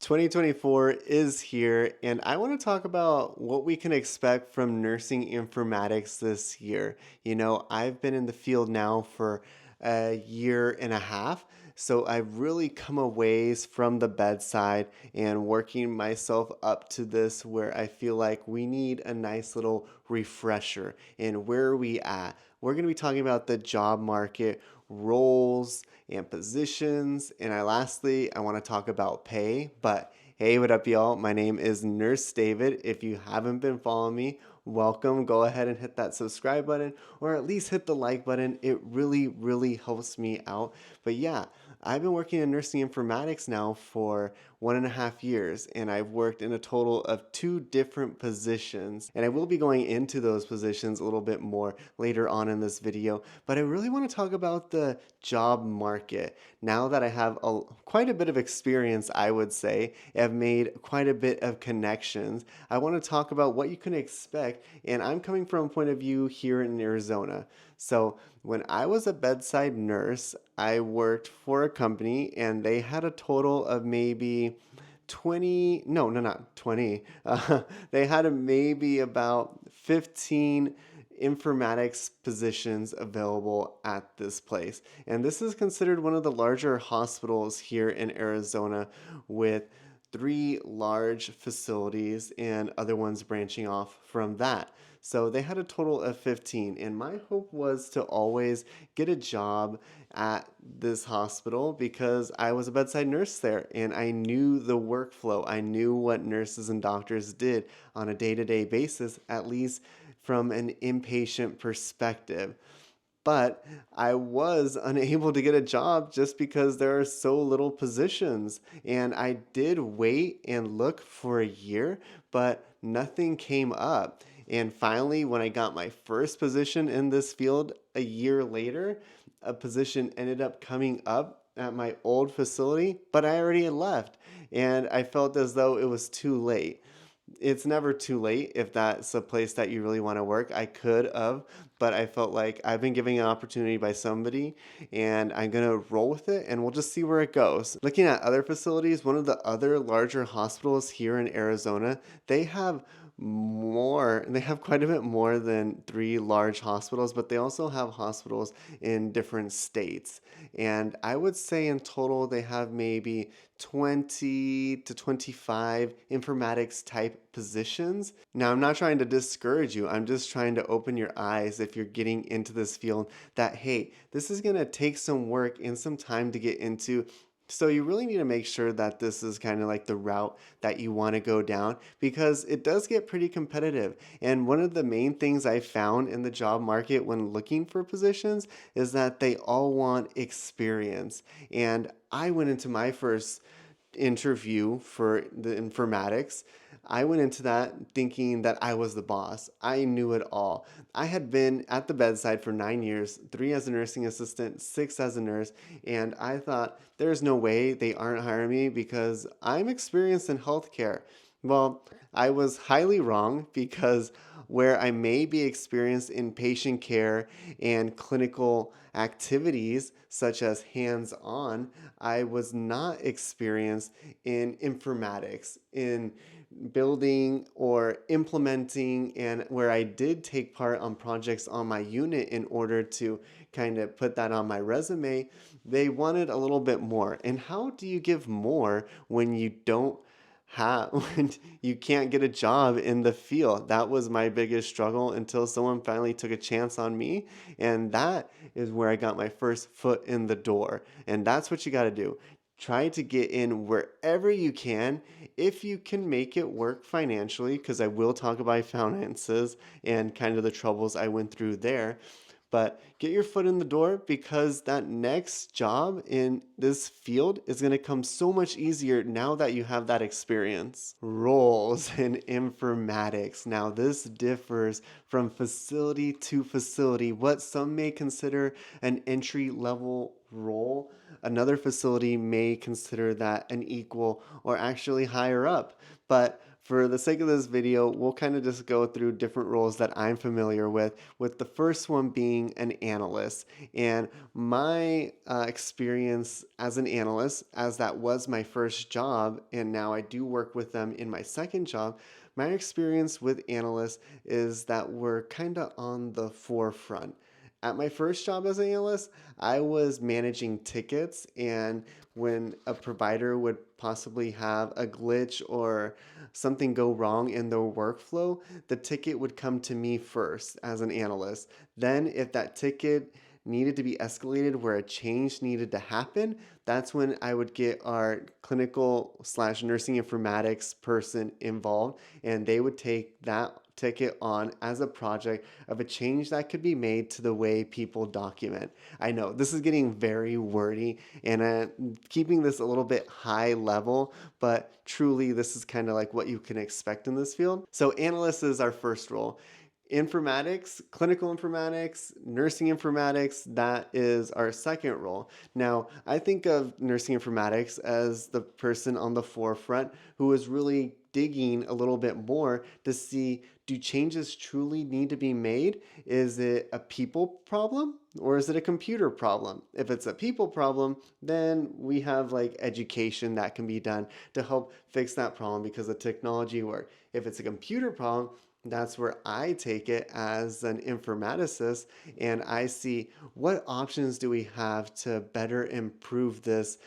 2024 is here, and I want to talk about what we can expect from nursing informatics this year. I've been in the field now for a year and a half, so I've really come a ways from the bedside and working myself up to this where I feel like we need a nice little refresher. And where are we at? We're going to be talking about the job market, roles, and positions. And lastly, I want to talk about pay. But hey, what up, y'all? My name is Nurse David. If you haven't been following me, welcome. Go ahead and hit that subscribe button or at least hit the like button. It really, really helps me out. But yeah, I've been working in nursing informatics now for 1.5 years, and I've worked in a total of two different positions. And I will be going into those positions a little bit more later on in this video. But I really want to talk about the job market. Now that I have quite a bit of experience, I would say, I've made quite a bit of connections. I want to talk about what you can expect, and I'm coming from a point of view here in Arizona. So, when I was a bedside nurse, I worked for a company and they had a total of maybe 20, no, not 20. They had maybe about 15 informatics positions available at this place. And this is considered one of the larger hospitals here in Arizona with three large facilities and other ones branching off from that. So they had a total of 15, and my hope was to always get a job at this hospital because I was a bedside nurse there and I knew the workflow. I knew what nurses and doctors did on a day to day basis, at least from an inpatient perspective. But I was unable to get a job just because there are so little positions. And I did wait and look for a year, but nothing came up. And finally, when I got my first position in this field a year later, a position ended up coming up at my old facility, but I already had left. And I felt as though it was too late. It's never too late if that's a place that you really want to work. I could have, but I felt like I've been given an opportunity by somebody and I'm going to roll with it and we'll just see where it goes. Looking at other facilities, one of the other larger hospitals here in Arizona, they have they have quite a bit more than three large hospitals, but they also have hospitals in different states. And I would say in total, they have maybe 20 to 25 informatics type positions. Now, I'm not trying to discourage you. I'm just trying to open your eyes if you're getting into this field that, hey, this is going to take some work and some time to get into. So you really need to make sure that this is kind of like the route that you want to go down because it does get pretty competitive. And one of the main things I found in the job market when looking for positions is that they all want experience. And I went into my first interview for the informatics. I went into that thinking that I was the boss. I knew it all. I had been at the bedside for 9 years, three as a nursing assistant, six as a nurse, and I thought there's no way they aren't hiring me because I'm experienced in healthcare. Well, I was highly wrong because where I may be experienced in patient care and clinical activities, such as hands on, I was not experienced in informatics, in building or implementing, and where I did take part on projects on my unit in order to kind of put that on my resume, they wanted a little bit more. And how do you give more when you don't have when you can't get a job in the field? That was my biggest struggle until someone finally took a chance on me, and that is where I got my first foot in the door. And that's what you got to do. Try to get in wherever you can if you can make it work financially, because I will talk about finances and kind of the troubles I went through there. But get your foot in the door because that next job in this field is going to come so much easier now that you have that experience. Roles in informatics. Now, this differs from facility to facility. What some may consider an entry level role, another facility may consider that an equal or actually higher up. But for the sake of this video, we'll kind of just go through different roles that I'm familiar with the first one being an analyst. And my experience as an analyst, as that was my first job, and now I do work with them in my second job, my experience with analysts is that we're kind of on the forefront. At my first job as an analyst, I was managing tickets, and when a provider would possibly have a glitch or something go wrong in their workflow, the ticket would come to me first as an analyst. Then, if that ticket needed to be escalated where a change needed to happen, that's when I would get our clinical slash nursing informatics person involved, and they would take that ticket on as a project of a change that could be made to the way people document. I know this is getting very wordy and keeping this a little bit high level, but truly this is kind of like what you can expect in this field. So analyst is our first role. Informatics, clinical informatics, nursing informatics, that is our second role. Now, I think of nursing informatics as the person on the forefront who is really digging a little bit more to see, do changes truly need to be made? Is it a people problem or is it a computer problem? If it's a people problem, then we have like education that can be done to help fix that problem because the technology works. If it's a computer problem, that's where I take it as an informaticist and I see what options do we have to better improve this,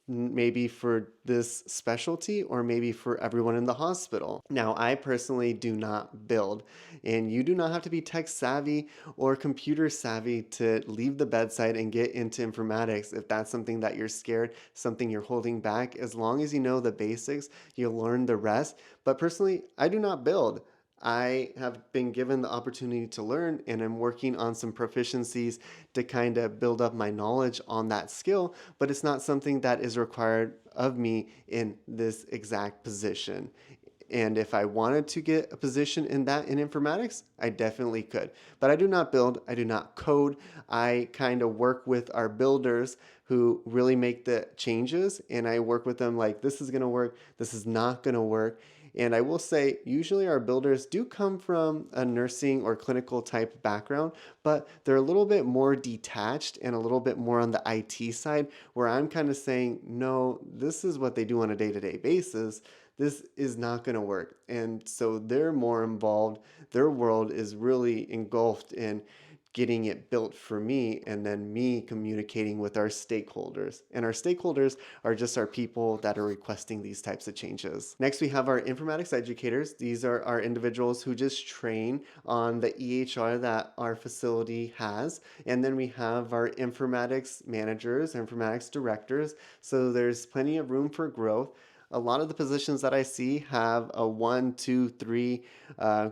maybe for this specialty or maybe for everyone in the hospital. Now, I personally do not build, and you do not have to be tech savvy or computer savvy to leave the bedside and get into informatics. If that's something that you're scared, something you're holding back, as long as you know the basics, you'll learn the rest. But personally, I do not build. I have been given the opportunity to learn and I'm working on some proficiencies to kind of build up my knowledge on that skill, but it's not something that is required of me in this exact position. And if I wanted to get a position in that in informatics, I definitely could. But I do not build, I do not code. I kind of work with our builders who really make the changes and I work with them like this is going to work, this is not going to work. And I will say, usually our builders do come from a nursing or clinical type background, but they're a little bit more detached and a little bit more on the IT side, where I'm kind of saying, no, this is what they do on a day to day basis. This is not going to work. And so they're more involved. Their world is really engulfed in getting it built for me and then me communicating with our stakeholders. And our stakeholders are just our people that are requesting these types of changes. Next, we have our informatics educators. These are our individuals who just train on the EHR that our facility has. And then we have our informatics managers, informatics directors. So there's plenty of room for growth. A lot of the positions that I see have a 1, 2, 3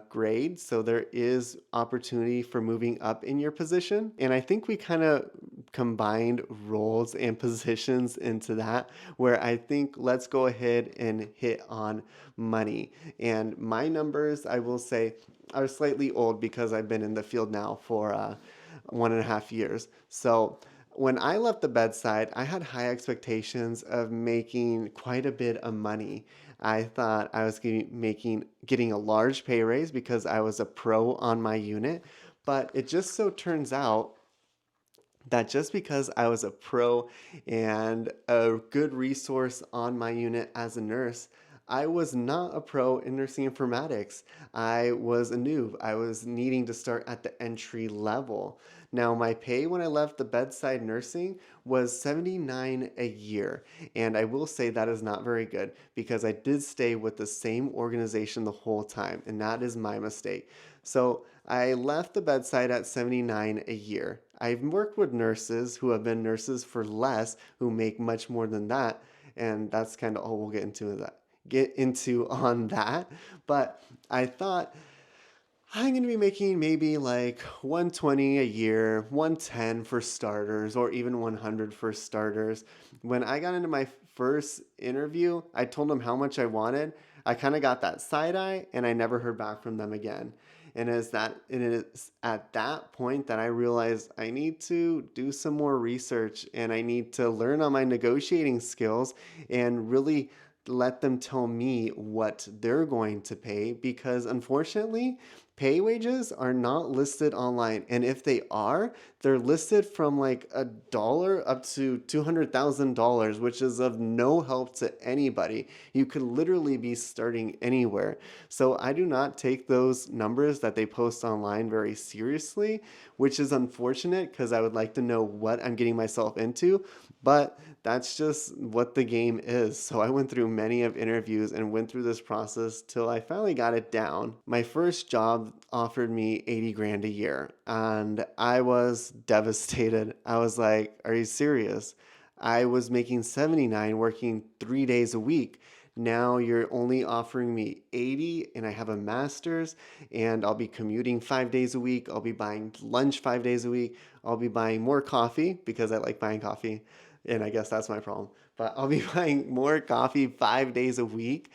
grade, so there is opportunity for moving up in your position. And I think we kind of combined roles and positions into that, where I think let's go ahead and hit on money. And my numbers, I will say, are slightly old because I've been in the field now for 1.5 years. So when I left the bedside, I had high expectations of making quite a bit of money. I thought I was getting a large pay raise because I was a pro on my unit, but it just so turns out that just because I was a pro and a good resource on my unit as a nurse, I was not a pro in nursing informatics. I was a noob. I was needing to start at the entry level. Now, my pay when I left the bedside nursing was $79 a year. And I will say that is not very good because I did stay with the same organization the whole time, and that is my mistake. So I left the bedside at $79 a year. I've worked with nurses who have been nurses for less, who make much more than that, and that's kind of all we'll get into on that. But I thought I'm going to be making maybe like 120 a year, 110 for starters, or even 100 for starters. When I got into my first interview, I told them how much I wanted. I kind of got that side eye and I never heard back from them again. And it is at that point that I realized I need to do some more research and I need to learn on my negotiating skills and really let them tell me what they're going to pay, because unfortunately pay wages are not listed online, and if they are, they're listed from like $1 up to $200,000, which is of no help to anybody. You could literally be starting anywhere. So I do not take those numbers that they post online very seriously, which is unfortunate because I would like to know what I'm getting myself into. But that's just what the game is. So I went through many of interviews and went through this process till I finally got it down. My first job offered me 80 grand a year and I was devastated. I was like, "Are you serious?" I was making 79 working 3 days a week. Now you're only offering me 80 and I have a master's and I'll be commuting 5 days a week. I'll be buying lunch 5 days a week. I'll be buying more coffee because I like buying coffee, and I guess that's my problem. But I'll be buying more coffee 5 days a week.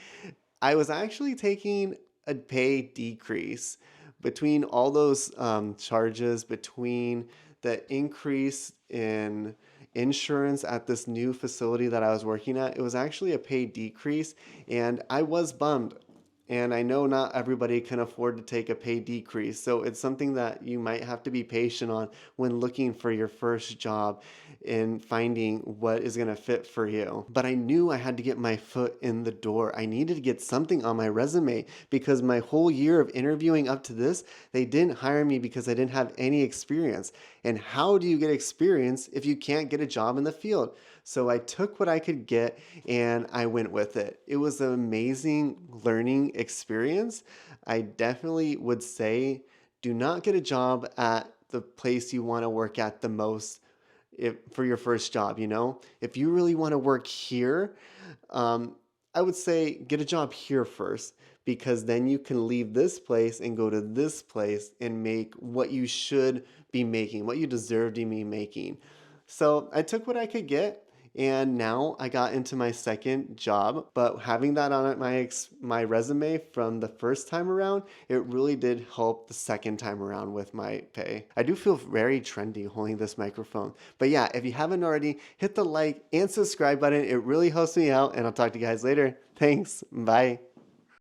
I was actually taking a pay decrease between all those charges, between the increase in insurance at this new facility that I was working at. It was actually a pay decrease, and I was bummed. And I know not everybody can afford to take a pay decrease. So it's something that you might have to be patient on when looking for your first job and finding what is going to fit for you. But I knew I had to get my foot in the door. I needed to get something on my resume because my whole year of interviewing up to this, they didn't hire me because I didn't have any experience. And how do you get experience if you can't get a job in the field? So I took what I could get and I went with it. It was an amazing learning experience. I definitely would say do not get a job at the place you want to work at the most for your first job. If you really want to work here, um, I would say get a job here first, because then you can leave this place and go to this place and make what you should be making, what you deserve to be making. So I took what I could get, and now I got into my second job. But having that on my resume from the first time around, it really did help the second time around with my pay. I do feel very trendy holding this microphone. But yeah, if you haven't already, hit the like and subscribe button. It really helps me out, and I'll talk to you guys later. Thanks. Bye.